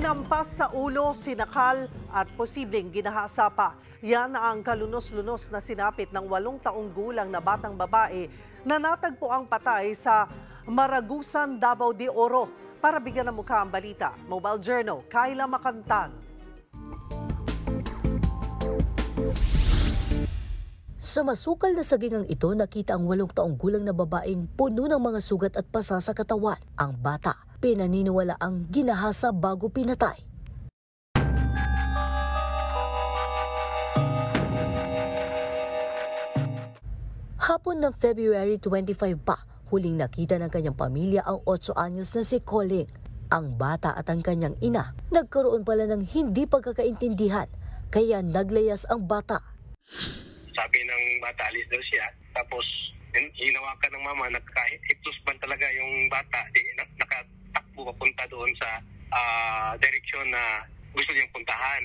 Hinampas sa ulo, sinakal at posibleng ginahasa pa. Yan ang kalunos-lunos na sinapit ng 8 taong gulang na batang babae na natagpo ang patay sa Maragusan, Davao de Oro. Para bigyan ng mukha ang balita, Mobile Journal, Kayla Macantan. Sa masukal na sagingang ito, nakita ang 8 taong gulang na babaeng puno ng mga sugat at pasa sa katawan. Ang bata, pinaniniwala ang ginahasa bago pinatay. Hapon ng February 25 pa, huling nakita ng kanyang pamilya ang 8 anyos na si Colleen. Ang bata at ang kanyang ina, nagkaroon pala ng hindi pagkakaintindihan, kaya naglayas ang bata. Sabi ng bata, alis daw siya. Tapos, hinawakan ng mama, nagka-hiptusban talaga yung bata. Nakatakbo papunta doon sa direksyon na gusto niyang puntahan.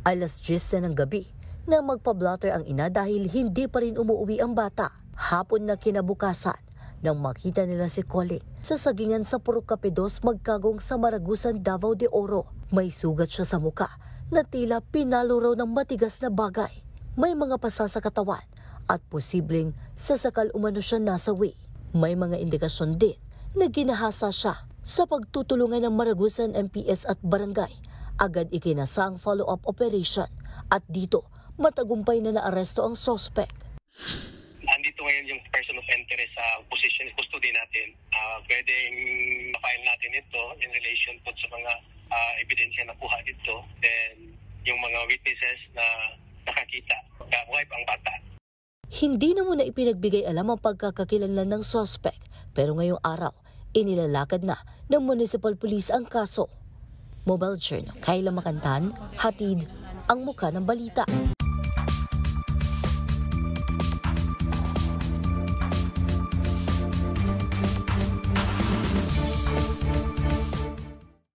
Alas 10 ng gabi, na magpa-blotter ang ina dahil hindi pa rin umuwi ang bata. Hapon na kinabukasan, nang makita nila si Colleen sa sagingan sa Purok Cape 2 magkagong sa Maragusan, Davao de Oro. May sugat siya sa muka na tila pinalo raw ng matigas na bagay. May mga pasa sa katawan at posibleng sasakal umano siya nasawi. May mga indikasyon din na ginahasa siya. Sa pagtutulungan ng Maragusan MPS at barangay, agad ikinasa ang follow-up operation at dito matagumpay na naaresto ang suspect. Andito ngayon yung person of interest sa position custody natin. Pwedeng file natin ito in relation to sa mga ebidensya na kuha dito. Then yung mga witnesses na nakakita, wipe ang bata. Hindi na muna ipinagbigay alam ang pagkakakilanlan ng suspect, pero ngayong araw, inilalakad na ng Municipal Police ang kaso. Mobile Journal, Kayla Macantan, hatid ang muka ng balita.